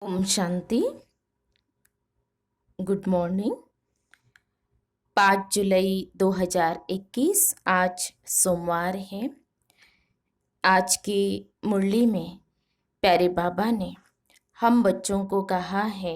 Om Shanti. Good morning. 5 जुलाई 2021 आज सोमवार है। आज की मुरली में प्यारे बाबा ने हम बच्चों को कहा है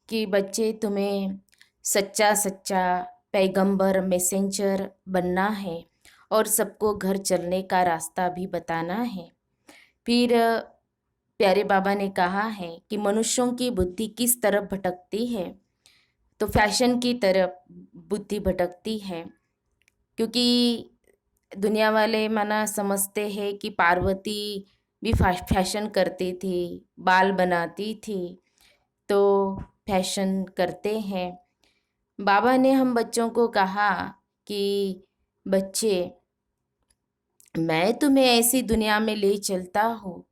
कि बच्चे तुम्हें सच्चा सच्चा पैगंबर मैसेंजर बनना है और सबको घर चलने का रास्ता भी बताना है। फिर प्यारे बाबा ने कहा है कि मनुष्यों की बुद्धि किस तरफ भटकती है, तो फैशन की तरफ बुद्धि भटकती है। क्योंकि दुनिया वाले माना समझते हैं कि पार्वती भी फैशन करती थी, बाल बनाती थी, तो फैशन करते हैं। बाबा ने हम बच्चों को कहा कि बच्चे, मैं तुम्हें ऐसी दुनिया में ले चलता हूँ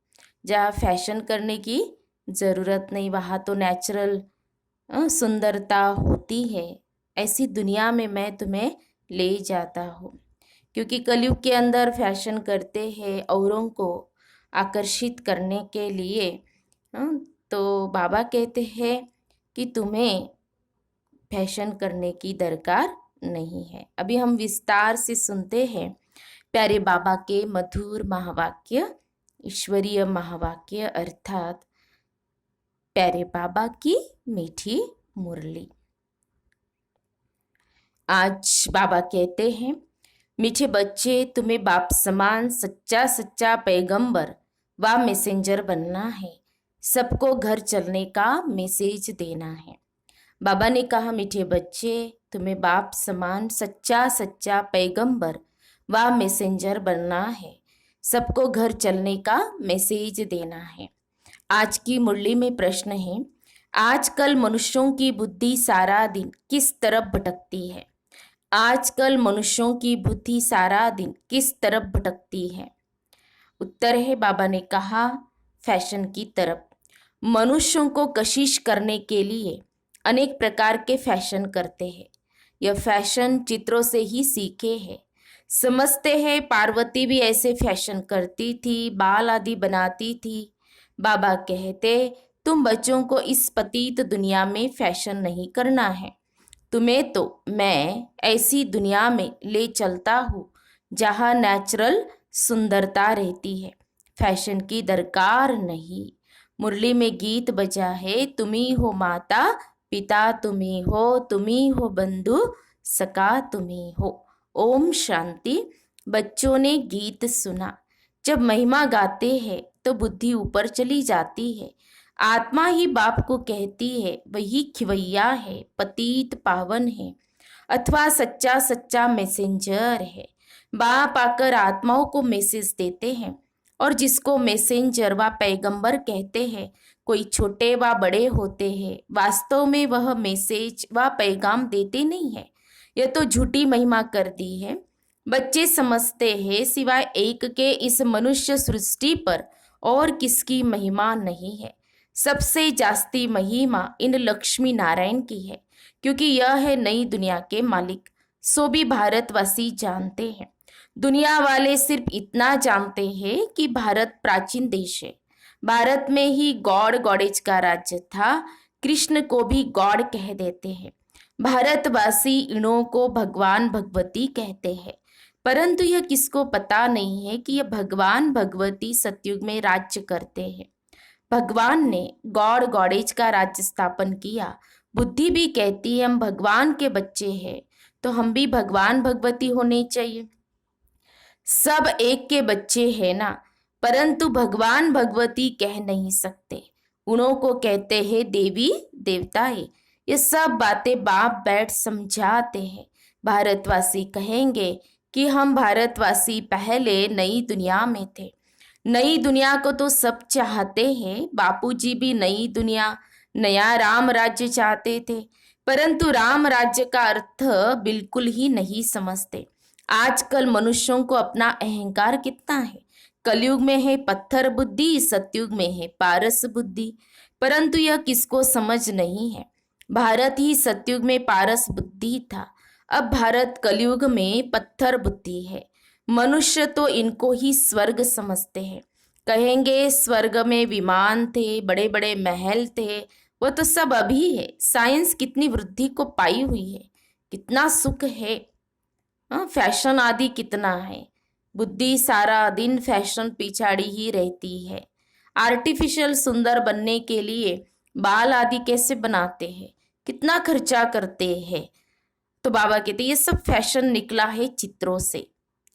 जहाँ फैशन करने की ज़रूरत नहीं, वहाँ तो नेचुरल सुंदरता होती है। ऐसी दुनिया में मैं तुम्हें ले जाता हूँ। क्योंकि कलयुग के अंदर फैशन करते हैं औरों को आकर्षित करने के लिए। तो बाबा कहते हैं कि तुम्हें फैशन करने की दरकार नहीं है। अभी हम विस्तार से सुनते हैं प्यारे बाबा के मधुर महावाक्य, ईश्वरीय महावाक्य अर्थात प्यारे बाबा की मीठी मुरली। आज बाबा कहते हैं, मीठे बच्चे, तुम्हें बाप समान सच्चा सच्चा पैगंबर व मैसेंजर बनना है, सबको घर चलने का मैसेज देना है। बाबा ने कहा, मीठे बच्चे, तुम्हें बाप समान सच्चा सच्चा पैगंबर व मैसेंजर बनना है, सबको घर चलने का मैसेज देना है। आज की मुरली में प्रश्न है, आजकल मनुष्यों की बुद्धि सारा दिन किस तरफ भटकती है? आजकल मनुष्यों की बुद्धि सारा दिन किस तरफ भटकती है? उत्तर है, बाबा ने कहा, फैशन की तरफ। मनुष्यों को कशिश करने के लिए अनेक प्रकार के फैशन करते हैं। यह फैशन चित्रों से ही सीखे हैं। समझते हैं पार्वती भी ऐसे फैशन करती थी, बाल आदि बनाती थी। बाबा कहते, तुम बच्चों को इस पतित दुनिया में फैशन नहीं करना है। तुम्हें तो मैं ऐसी दुनिया में ले चलता हूँ जहाँ नेचुरल सुंदरता रहती है, फैशन की दरकार नहीं। मुरली में गीत बजा है, तुम्ही हो माता पिता, तुम्ही हो बंधु सका, तुम्ही हो। ओम शांति। बच्चों ने गीत सुना। जब महिमा गाते हैं तो बुद्धि ऊपर चली जाती है। आत्मा ही बाप को कहती है, वही खिवैया है, पतित पावन है, अथवा सच्चा सच्चा मैसेंजर है। बाप आकर आत्माओं को मैसेज देते हैं, और जिसको मैसेंजर व पैगंबर कहते हैं, कोई छोटे व बड़े होते हैं, वास्तव में वह मैसेज व पैगाम देते नहीं है। यह तो झूठी महिमा कर दी है। बच्चे समझते हैं सिवाय एक के इस मनुष्य सृष्टि पर और किसकी महिमा नहीं है। सबसे जास्ती महिमा इन लक्ष्मी नारायण की है, क्योंकि यह है नई दुनिया के मालिक। सो भी भारतवासी जानते हैं। दुनिया वाले सिर्फ इतना जानते हैं कि भारत प्राचीन देश है। भारत में ही गॉड गॉडेज का राज्य था। कृष्ण को भी गॉड कह देते हैं। भारतवासी इनों को भगवान भगवती कहते हैं। परंतु यह किसको पता नहीं है कि यह भगवान भगवती सतयुग में राज्य करते हैं। भगवान ने गॉड गॉडेज का राज्य स्थापन किया। बुद्धि भी कहती है हम भगवान के बच्चे हैं, तो हम भी भगवान भगवती होने चाहिए। सब एक के बच्चे हैं ना, परंतु भगवान भगवती कह नहीं सकते। उन्हों को कहते हैं देवी देवताएं। ये सब बातें बाप बैठ समझाते हैं। भारतवासी कहेंगे कि हम भारतवासी पहले नई दुनिया में थे। नई दुनिया को तो सब चाहते हैं। बापूजी भी नई दुनिया, नया राम राज्य चाहते थे, परंतु राम राज्य का अर्थ बिल्कुल ही नहीं समझते। आजकल मनुष्यों को अपना अहंकार कितना है। कलयुग में है पत्थर बुद्धि, सतयुग में है पारस बुद्धि, परंतु यह किसको समझ नहीं है। भारत ही सतयुग में पारस बुद्धि था, अब भारत कलयुग में पत्थर बुद्धि है। मनुष्य तो इनको ही स्वर्ग समझते हैं। कहेंगे स्वर्ग में विमान थे, बड़े बड़े महल थे, वो तो सब अभी है। साइंस कितनी वृद्धि को पाई हुई है, कितना सुख है। हाँ, फैशन आदि कितना है। बुद्धि सारा दिन फैशन पिछाड़ी ही रहती है। आर्टिफिशियल सुंदर बनने के लिए बाल आदि कैसे बनाते हैं, कितना खर्चा करते हैं। तो बाबा कहते ये सब फैशन निकला है चित्रों से।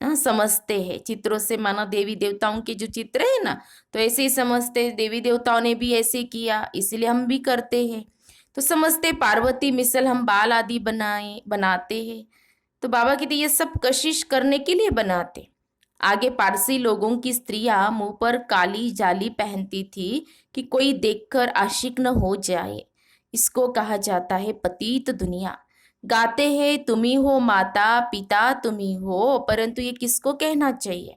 हाँ, समझते हैं चित्रों से, माना देवी देवताओं के जो चित्र है ना, तो ऐसे ही समझते हैं देवी देवताओं ने भी ऐसे किया इसलिए हम भी करते हैं। तो समझते पार्वती मिसल हम बाल आदि बनाते हैं। तो बाबा कहते ये सब कशिश करने के लिए बनाते। आगे पारसी लोगों की स्त्रियां मुंह पर काली जाली पहनती थी कि कोई देखकर आशिक न हो जाए। इसको कहा जाता है पतित दुनिया। गाते हैं तुम ही हो माता पिता तुम ही हो, परंतु ये किसको कहना चाहिए?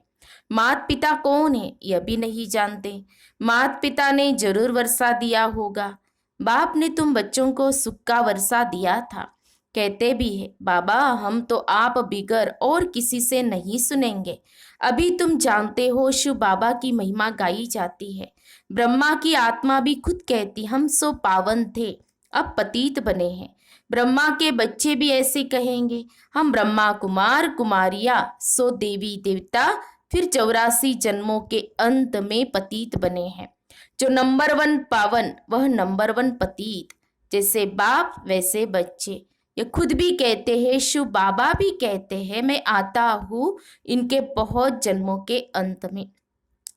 मात पिता कौन है यह भी नहीं जानते। मात पिता ने जरूर वर्षा दिया होगा। बाप ने तुम बच्चों को सुख का वर्षा दिया था। कहते भी है बाबा हम तो आप बिगर और किसी से नहीं सुनेंगे। अभी तुम जानते हो शिव बाबा की महिमा गाई जाती है। ब्रह्मा की आत्मा भी खुद कहती हम सो पावन थे, अब पतित बने हैं। ब्रह्मा के बच्चे भी ऐसे कहेंगे हम ब्रह्मा कुमार कुमारिया सो देवी देवता, फिर 84 जन्मों के अंत में पतित बने हैं। जो नंबर 1 पावन वह नंबर 1 पतित। जैसे बाप वैसे बच्चे। ये खुद भी कहते हैं, शिव बाबा भी कहते हैं मैं आता हूँ इनके बहुत जन्मों के अंत में।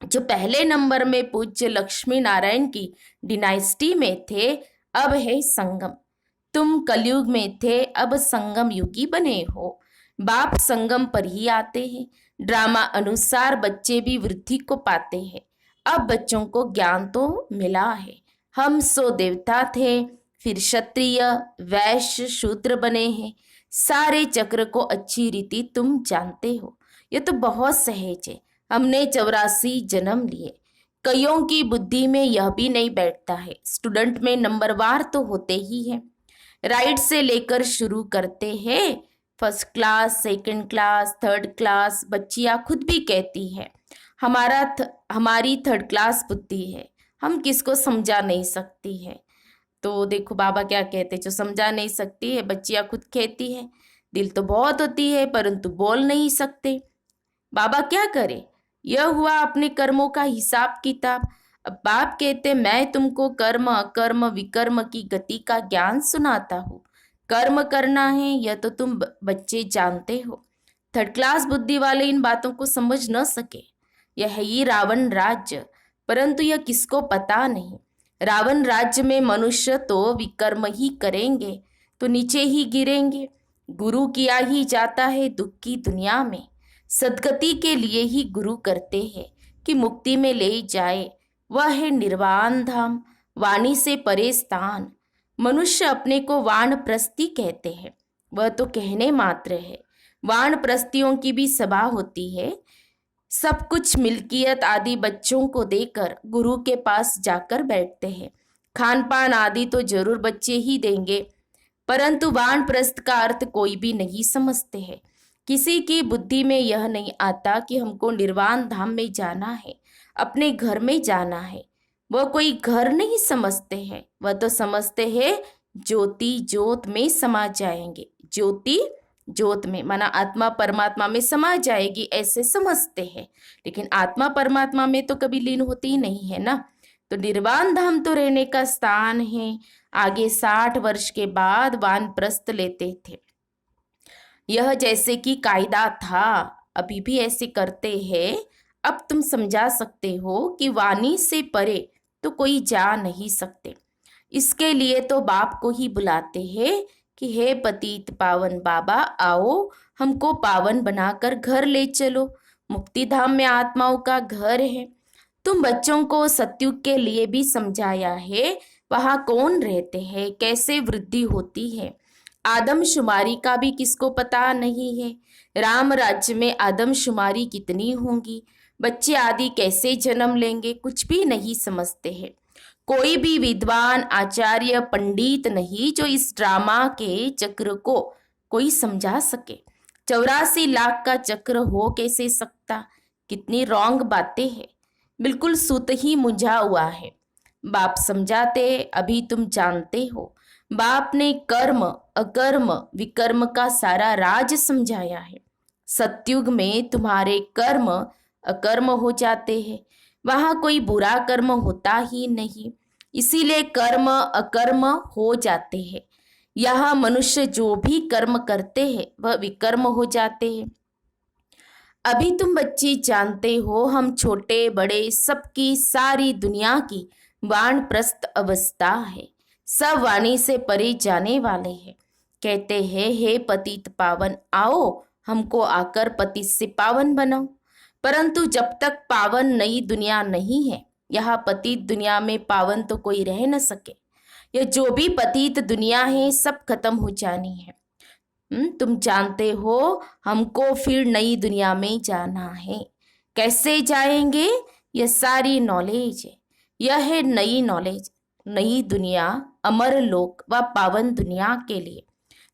जो पहले नंबर में पूज्य लक्ष्मी नारायण की डिनाइस्टी में थे, अब है संगम। तुम कलयुग में थे, अब संगम युगी बने हो। बाप संगम पर ही आते हैं। ड्रामा अनुसार बच्चे भी वृद्धि को पाते हैं। अब बच्चों को ज्ञान तो मिला है। हम सो देवता थे, फिर क्षत्रिय वैश्य शूद्र बने हैं। सारे चक्र को अच्छी रीति तुम जानते हो। ये तो बहुत सहज है। हमने 84 जन्म लिए। कईयों की बुद्धि में यह भी नहीं बैठता है। स्टूडेंट में नंबरवार तो होते ही हैं। राइट से लेकर शुरू करते हैं, first class second class third class. बच्चियां खुद भी कहती है हमारी थर्ड क्लास बुद्धि है, हम किसको समझा नहीं सकती है। तो देखो बाबा क्या कहते, जो समझा नहीं सकती है बच्चियां खुद कहती है। दिल तो बहुत होती है परंतु बोल नहीं सकते। बाबा क्या करे, यह हुआ अपने कर्मों का हिसाब किताब। अब बाप कहते मैं तुमको कर्म अकर्म विकर्म की गति का ज्ञान सुनाता हूँ। कर्म करना है यह तो तुम बच्चे जानते हो। थर्ड क्लास बुद्धि वाले इन बातों को समझ न सके। यह है ही रावण राज्य, परंतु यह किसको पता नहीं। रावण राज्य में मनुष्य तो विकर्म ही करेंगे तो नीचे ही गिरेंगे। गुरु किया ही जाता है दुख की दुनिया में। सदगति के लिए ही गुरु करते हैं कि मुक्ति में ले जाए। वह है निर्वाण धाम, वाणी से परे स्थान। मनुष्य अपने को वानप्रस्थी कहते हैं, वह तो कहने मात्र है। वानप्रस्थियों की भी सभा होती है। सब कुछ मिल्कियत आदि बच्चों को देकर गुरु के पास जाकर बैठते हैं। खान पान आदि तो जरूर बच्चे ही देंगे, परंतु वानप्रस्थ का अर्थ कोई भी नहीं समझते हैं। किसी की बुद्धि में यह नहीं आता कि हमको निर्वाण धाम में जाना है, अपने घर में जाना है। वह कोई घर नहीं समझते हैं, वह तो समझते हैं ज्योति ज्योत में समा जाएंगे। ज्योति ज्योत में माना आत्मा परमात्मा में समा जाएगी, ऐसे समझते हैं। लेकिन आत्मा परमात्मा में तो कभी लीन होती ही नहीं है ना। तो निर्वाण धाम तो रहने का स्थान है। आगे 60 वर्ष के बाद वानप्रस्थ लेते थे। यह जैसे कि कायदा था, अभी भी ऐसे करते हैं। अब तुम समझा सकते हो कि वाणी से परे तो कोई जा नहीं सकते। इसके लिए तो बाप को ही बुलाते हैं कि हे पतित पावन बाबा आओ, हमको पावन बनाकर घर ले चलो। मुक्ति धाम में आत्माओं का घर है। तुम बच्चों को सतयुग के लिए भी समझाया है, वहाँ कौन रहते हैं, कैसे वृद्धि होती है। आदमशुमारी का भी किसको पता नहीं है। राम राज्य में आदमशुमारी कितनी होंगी, बच्चे आदि कैसे जन्म लेंगे, कुछ भी नहीं समझते हैं। कोई भी विद्वान आचार्य पंडित नहीं जो इस ड्रामा के चक्र को कोई समझा सके। 84 लाख का चक्र हो कैसे सकता, कितनी रॉन्ग बातें हैं। बिल्कुल सूत ही मुंझा हुआ है। बाप समझाते, अभी तुम जानते हो। बाप ने कर्म अकर्म विकर्म का सारा राज समझाया है। सतयुग में तुम्हारे कर्म अकर्म हो जाते हैं, वहां कोई बुरा कर्म होता ही नहीं, इसीलिए कर्म अकर्म हो जाते हैं। यहाँ मनुष्य जो भी कर्म करते हैं वह विकर्म हो जाते हैं। अभी तुम बच्चे जानते हो, हम छोटे बड़े सबकी सारी दुनिया की वानप्रस्थ अवस्था है। सब वाणी से परे जाने वाले हैं। कहते हैं, हे पतित पावन, आओ हमको आकर पतित से पावन बनाओ। परंतु जब तक पावन नई दुनिया नहीं है, यहाँ पतित दुनिया में पावन तो कोई रह न सके। यह जो भी पतित दुनिया है सब खत्म हो जानी है। तुम जानते हो, हमको फिर नई दुनिया में जाना है। कैसे जाएंगे? यह सारी नॉलेज है। यह है नई नॉलेज, नई दुनिया, अमर लोक व पावन दुनिया के लिए।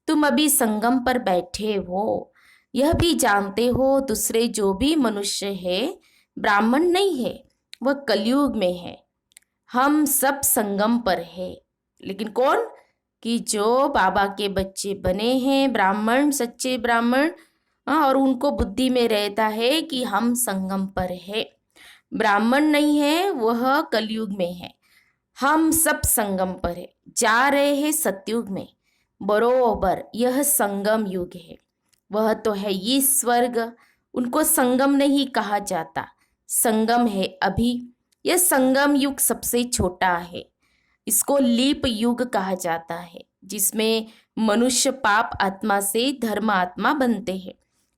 तुम अभी संगम पर बैठे हो। यह भी जानते हो, दूसरे जो भी मनुष्य है ब्राह्मण नहीं है, वह कलयुग में है। हम सब संगम पर है। लेकिन कौन? कि जो बाबा के बच्चे बने हैं, ब्राह्मण, सच्चे ब्राह्मण, और उनको बुद्धि में रहता है कि हम संगम पर है। ब्राह्मण नहीं है, वह कलयुग में है। हम सब संगम पर है, जा रहे हैं सतयुग में। बरोबर यह संगम युग है। वह तो है ये स्वर्ग, उनको संगम नहीं कहा जाता, संगम है अभी। यह संगम युग सबसे छोटा है। इसको लीप युग कहा जाता है, जिसमें मनुष्य पाप आत्मा से धर्म आत्मा बनते हैं।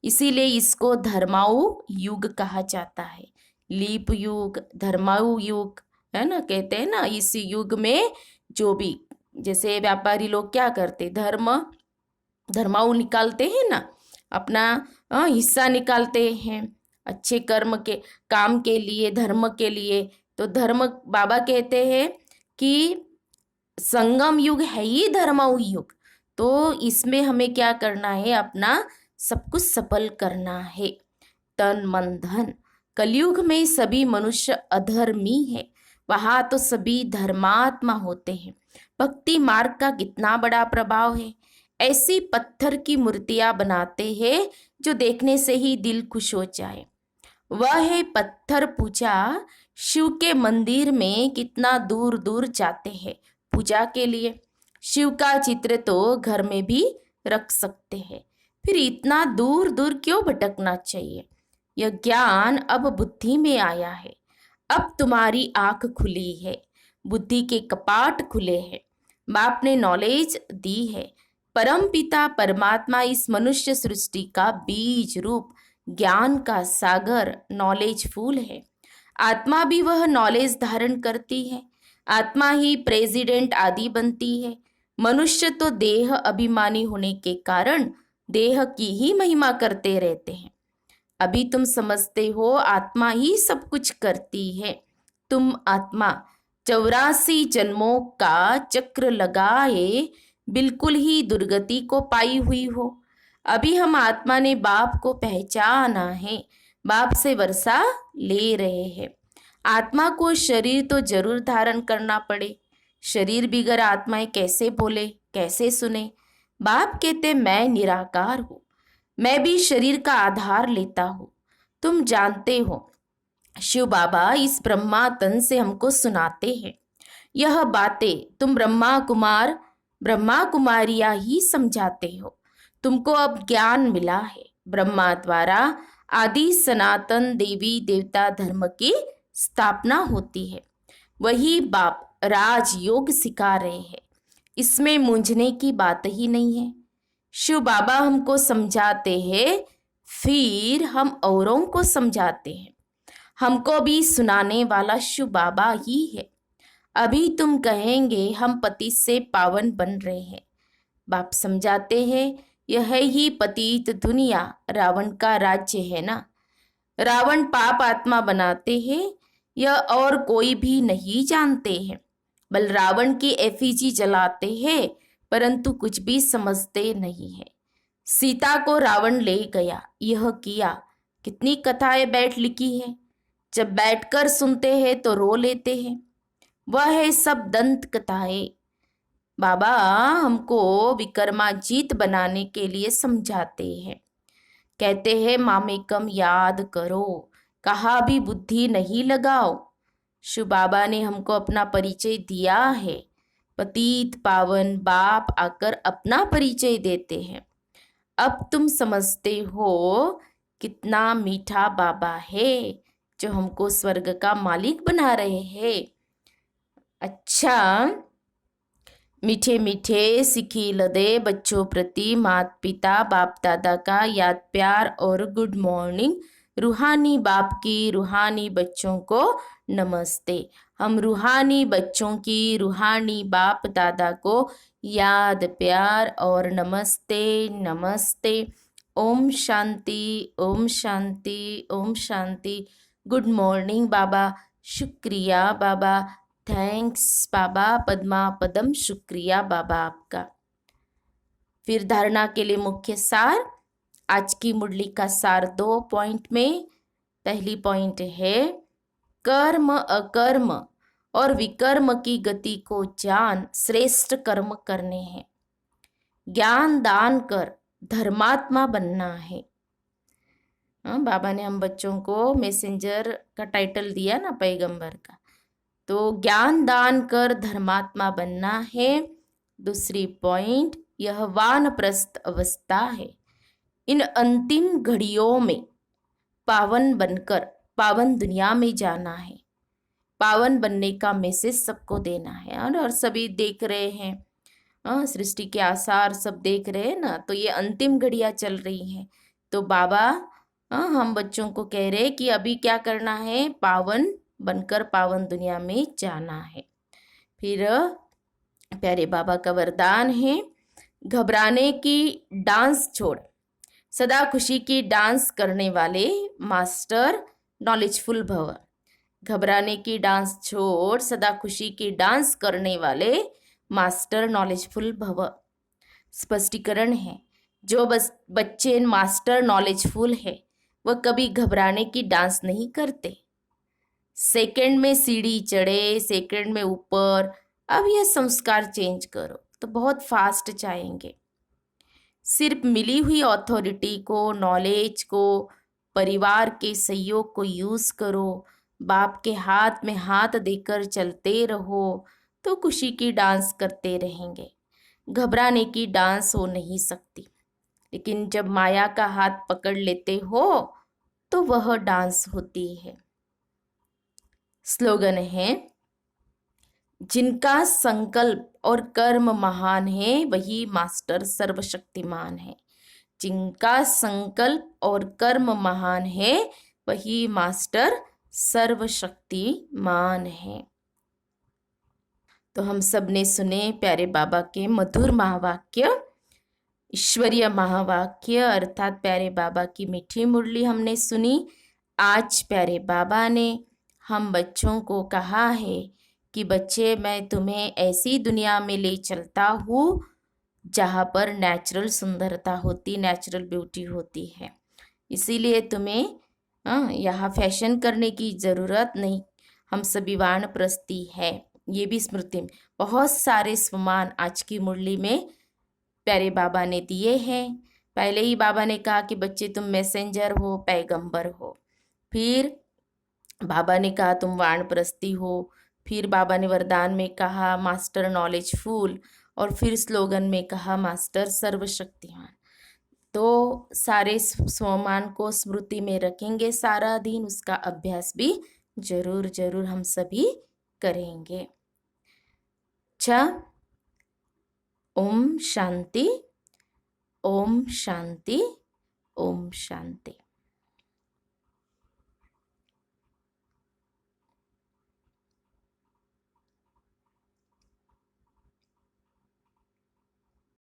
इसीलिए इसको धर्माऊ युग कहा जाता है। लीप युग, धर्माऊ युग, है ना, कहते हैं ना। इस युग में जो भी, जैसे व्यापारी लोग क्या करते, धर्माऊ निकालते हैं ना, अपना हिस्सा निकालते हैं अच्छे कर्म के काम के लिए, धर्म के लिए। तो धर्म, बाबा कहते हैं कि संगम युग है ही धर्माऊ युग। तो इसमें हमें क्या करना है? अपना सब कुछ सफल करना है, तन मन धन। कलयुग में सभी मनुष्य अधर्मी है, वहां तो सभी धर्मात्मा होते हैं। भक्ति मार्ग का कितना बड़ा प्रभाव है। ऐसी पत्थर की मूर्तियां बनाते हैं जो देखने से ही दिल खुश हो जाए। वह है पत्थर पूजा। शिव के मंदिर में कितना दूर दूर जाते हैं पूजा के लिए। शिव का चित्र तो घर में भी रख सकते हैं, फिर इतना दूर दूर क्यों भटकना चाहिए? यह ज्ञान अब बुद्धि में आया है। अब तुम्हारी आंख खुली है, बुद्धि के कपाट खुले हैं। बाप ने नॉलेज दी है। परम पिता परमात्मा इस मनुष्य सृष्टि का बीज रूप ज्ञान का सागर नॉलेज फूल है। आत्मा भी वह नॉलेज धारण करती है। आत्मा ही प्रेसिडेंट आदि बनती है। मनुष्य तो देह अभिमानी होने के कारण देह की ही महिमा करते रहते हैं। अभी तुम समझते हो, आत्मा ही सब कुछ करती है। तुम आत्मा 84 जन्मों का चक्र लगाए बिल्कुल ही दुर्गति को पाई हुई हो। अभी हम आत्मा ने बाप को पहचाना है, बाप से वर्षा ले रहे हैं। आत्मा को शरीर तो जरूर धारण करना पड़े। शरीर बिगर आत्माएं कैसे बोले, कैसे सुने? बाप कहते, मैं निराकार हूँ, मैं भी शरीर का आधार लेता हूँ। तुम जानते हो, शिव बाबा इस ब्रह्मा तन से हमको सुनाते हैं। यह बातें तुम ब्रह्मा कुमारियां ही समझाते हो। तुमको अब ज्ञान मिला है। ब्रह्मा द्वारा आदि सनातन देवी देवता धर्म की स्थापना होती है। वही बाप राजयोग सिखा रहे हैं। इसमें मूंझने की बात ही नहीं है। शिव बाबा हमको समझाते हैं, फिर हम औरों को समझाते हैं। हमको भी सुनाने वाला शिव बाबा ही है। अभी तुम कहेंगे हम पति से पावन बन रहे हैं। बाप समझाते हैं, यह ही पतित दुनिया रावण का राज्य है ना। रावण पाप आत्मा बनाते हैं, यह और कोई भी नहीं जानते हैं। बल रावण की एफिजी जलाते हैं, परंतु कुछ भी समझते नहीं है। सीता को रावण ले गया, यह किया। कितनी कथाएं बैठ लिखी है। जब बैठकर सुनते हैं तो रो लेते हैं। वह है सब दंत कथाएं। बाबा हमको विक्रमाजीत बनाने के लिए समझाते हैं। कहते हैं मामेकम याद करो, कहा भी बुद्धि नहीं लगाओ। शिव बाबा ने हमको अपना परिचय दिया है। पतित पावन बाप आकर अपना परिचय देते हैं। अब तुम समझते हो कितना मीठा बाबा है जो हमको स्वर्ग का मालिक बना रहे हैं। अच्छा, मीठे मीठे सिखिल दे बच्चों प्रति माता पिता बाप दादा का याद प्यार और गुड मॉर्निंग। रूहानी बाप की रूहानी बच्चों को नमस्ते। हम रूहानी बच्चों की रूहानी बाप दादा को याद प्यार और नमस्ते नमस्ते। ओम शांति ओम शांति ओम शांति। गुड मॉर्निंग बाबा, शुक्रिया बाबा, थैंक्स बाबा, पद्मा पदम, शुक्रिया बाबा आपका। फिर धारणा के लिए मुख्य सार। आज की मुरली का सार 2 पॉइंट में। पहली पॉइंट है कर्म अकर्म और विकर्म की गति को जान श्रेष्ठ कर्म करने हैं। ज्ञान दान कर धर्मात्मा बनना है। बाबा ने हम बच्चों को मैसेंजर का टाइटल दिया ना, पैगंबर का। तो ज्ञान दान कर धर्मात्मा बनना है। दूसरी पॉइंट, यह वानप्रस्थ अवस्था है। इन अंतिम घड़ियों में पावन बनकर पावन दुनिया में जाना है। पावन बनने का मैसेज सबको देना है। और सभी देख रहे हैं, सृष्टि के आसार सब देख रहे हैं ना। तो ये अंतिम घड़ियां चल रही हैं। तो बाबा हम बच्चों को कह रहे हैं कि अभी क्या करना है, पावन बनकर पावन दुनिया में जाना है। फिर प्यारे बाबा का वरदान है, घबराने की डांस छोड़ सदा खुशी की डांस करने वाले मास्टर नॉलेजफुल भव। घबराने की डांस छोड़ सदा खुशी की डांस करने वाले मास्टर नॉलेजफुल भव। स्पष्टीकरण है, जो बच्चे मास्टर नॉलेजफुल है वह कभी घबराने की डांस नहीं करते। सेकंड में सीढ़ी चढ़े, सेकंड में ऊपर। अब यह संस्कार चेंज करो तो बहुत फास्ट जाएंगे। सिर्फ मिली हुई अथॉरिटी को, नॉलेज को, परिवार के सहयोग को यूज करो। बाप के हाथ में हाथ देकर चलते रहो तो खुशी की डांस करते रहेंगे। घबराने की डांस हो नहीं सकती, लेकिन जब माया का हाथ पकड़ लेते हो तो वह डांस होती है। स्लोगन है, जिनका संकल्प और कर्म महान है वही मास्टर सर्वशक्तिमान है। जिनका संकल्प और कर्म महान है वही मास्टर सर्वशक्तिमान है। तो हम सब ने सुने प्यारे बाबा के मधुर महावाक्य, ईश्वरीय महावाक्य, अर्थात प्यारे बाबा की मीठी मुरली हमने सुनी। आज प्यारे बाबा ने हम बच्चों को कहा है कि बच्चे, मैं तुम्हें ऐसी दुनिया में ले चलता हूँ जहाँ पर नेचुरल सुंदरता होती, नेचुरल ब्यूटी होती है। इसीलिए तुम्हें यहाँ फैशन करने की ज़रूरत नहीं। हम सभी वानप्रस्थी है, ये भी स्मृति में। बहुत सारे स्वमान आज की मुरली में प्यारे बाबा ने दिए हैं। पहले ही बाबा ने कहा कि बच्चे तुम मैसेंजर हो, पैगंबर हो। फिर बाबा ने कहा तुम वानप्रस्थी हो। फिर बाबा ने वरदान में कहा मास्टर नॉलेजफुल, और फिर स्लोगन में कहा मास्टर सर्वशक्तिमान। तो सारे स्वमान को स्मृति में रखेंगे सारा दिन, उसका अभ्यास भी जरूर जरूर हम सभी करेंगे। अच्छा, ओम शांति ओम शांति ओम शांति।